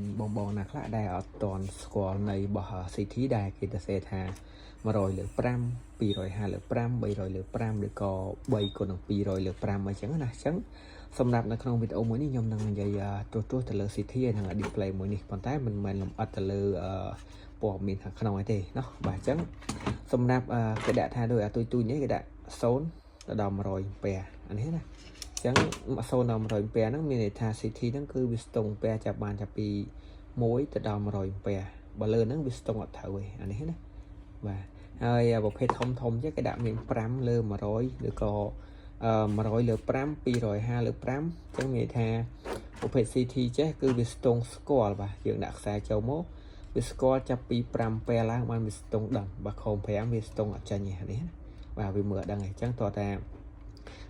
មានបងបងណាខ្លះដែលអត់តន់ស្គាល់នៃរបស់ CT ដែលគេទៅសេថា100លើ5 250លើ5 300លើ5ឬក៏3គុណនឹង200លើ5អញ្ចឹងណាអញ្ចឹងសម្រាប់នៅក្នុងវីដេអូមួយនេះខ្ញុំនឹងនិយាយទូទៅលើ CT ហើយនឹង display មួយនេះប៉ុន្តែមិនមែនលម្អិតទៅលើព័ត៌មានខាងក្នុងឯទេណោះបាទអញ្ចឹងសម្រាប់គេដាក់ថាដោយទូនេះគេដាក់0ទៅដល់100អាំពែអានេះណាចឹង0ដល់100អាំពែហ្នឹងមានន័យថា CT ហ្នឹងគឺវាស្ទង់អាំពែចាប់បានចាប់ពី1ទៅដល់100អាំពែបើលើហ្នឹងវាស្ទង់អត់ត្រូវទេអានេះណាបាទហើយប្រភេទធំចេះគេដាក់មាន5លើ100ឬក៏100លើ5 250លើ5អញ្ចឹងមានន័យថាប្រភេទ CT ចេះគឺវាស្ទង់ស្គាល់បាទយើងដាក់ខ្សែចូលមកវាស្គាល់ចាប់ពី5ពែឡើងបានវាស្ទង់ដឹងបើខំ5វាស្ទង់អត់ចាញ់ទេនេះណាបាទវាមើលអត់ដឹងទេអញ្ចឹងតោះតា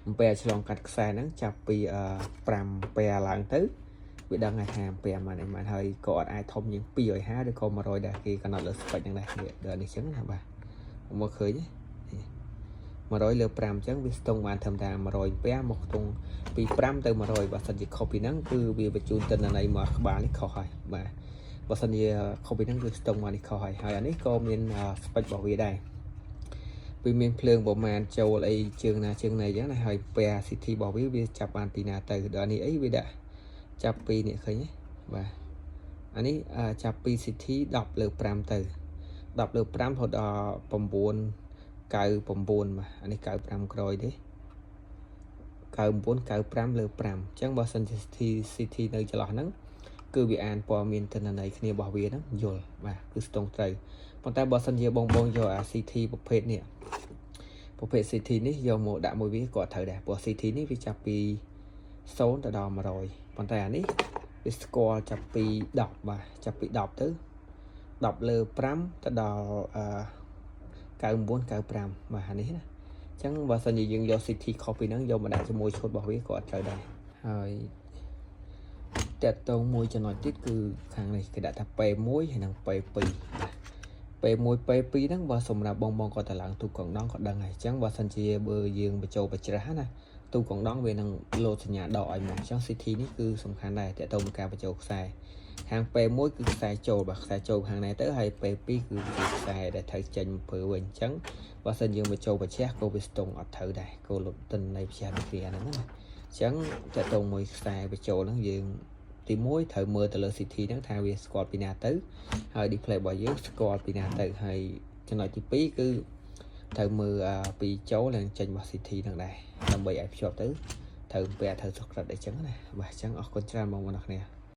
អំពែឆ្លងកាត់ខ្សែហ្នឹងចាប់ពី5ពែឡើងទៅវាដឹងថាអំពែម៉ានឯម៉ានហើយក៏អត់អាចធំជាង250ឬក៏100ដែរគេកំណត់លើស្ពេចហ្នឹងដែរដល់នេះអញ្ចឹងណាបាទមើលឃើញទេ100លើ5អញ្ចឹងវាស្ទង់បានត្រឹមតែ100អាំពែមកខ្ទង់ពី5ទៅ100បើសិនជាខុសពីហ្នឹងគឺវាបញ្ជូនទិន្នន័យមកក្បាលនេះខុសហើយបាទបើសិនជាខុសពីហ្នឹងគឺស្ទង់មកនេះខុសហើយអានេះក៏មានស្ពេចរបស់វាដែរវាមានភ្លើងប្រមាណចូលអីជើងណាអញ្ចឹងណាហើយពែ CT របស់វាចាប់បានពីណាទៅដល់នេះអីវាដាក់ចាប់ពីនេះឃើញទេបាទអានេះចាប់ពី CT 10លើ5ទៅ10លើ5រហូតដល់9 99បាទអានេះ95ក្រោយទេ99 95លើ5អញ្ចឹងបើសិនជា CT នៅចន្លោះហ្នឹងគឺវាអានព័ត៌មានទិន្នន័យគ្នារបស់វាហ្នឹងយល់បាទគឺស្ទង់ត្រូវប៉ុន្តែបើសិនជាបងយកអា CT ប្រភេទនេះប្រភេទ CT នេះយកមកដាក់មួយវាក៏ត្រូវដែរព្រោះ CT នេះវាចាប់ពី0ទៅដល់100ប៉ុន្តែអានេះវាស្គាល់ចាប់ពី10បាទចាប់ពី10ទៅ10លើ5ទៅដល់99 95បាទអានេះណាអញ្ចឹងបើសិនជាយើងយក CT ខុសពីហ្នឹងយកមកដាក់ជាមួយឈុតរបស់វាក៏អត់ត្រូវដែរហើយតកតងមួយចំណុចទៀតគឺខាងនេះគេដាក់ថា P1 ហើយនិង P2 P1 P2 ហ្នឹងបើសម្រាប់បងគាត់ទៅឡើងទូកង់ដងក៏ដឹងហើយអញ្ចឹងបើសិនជាបើយើងបញ្ចូលបច្ច្រាស់ណាទូកង់ដងវានឹងលោតសញ្ញាដកឲ្យមកអញ្ចឹង CT នេះគឺសំខាន់ដែរតកតងនឹងការបញ្ចូលខ្សែខាង P1 គឺខ្សែចូលបាទខ្សែចូលខាងនេះទៅហើយ P2 គឺខ្សែដែលត្រូវចេញព្រឺវិញអញ្ចឹងបើសិនយើងបញ្ចូលបច្ច្រាស់ក៏វាស្ទង់អត់ត្រូវដែរក៏លុបទិន្នន័យបច្ច្រាស់នេះវាហ្នឹងណាអញ្ចឹងតកតងមួយខ្សែបញ្ចូលហ្នឹងយើងទី1ត្រូវមើលទៅលើ CT ហ្នឹងថាវាស្គាល់ពីណាទៅហើយ display របស់យើងស្គាល់ពីណាទៅហើយចំណុចទី2គឺត្រូវមើលពីចូលនិងចេញរបស់ CT ហ្នឹងដែរដើម្បីឲ្យភ្ជាប់ទៅត្រូវពេលត្រូវ subscribe អីចឹងណាបាទអញ្ចឹងអរគុណច្រើនបងប្អូនអ្នកគ្នា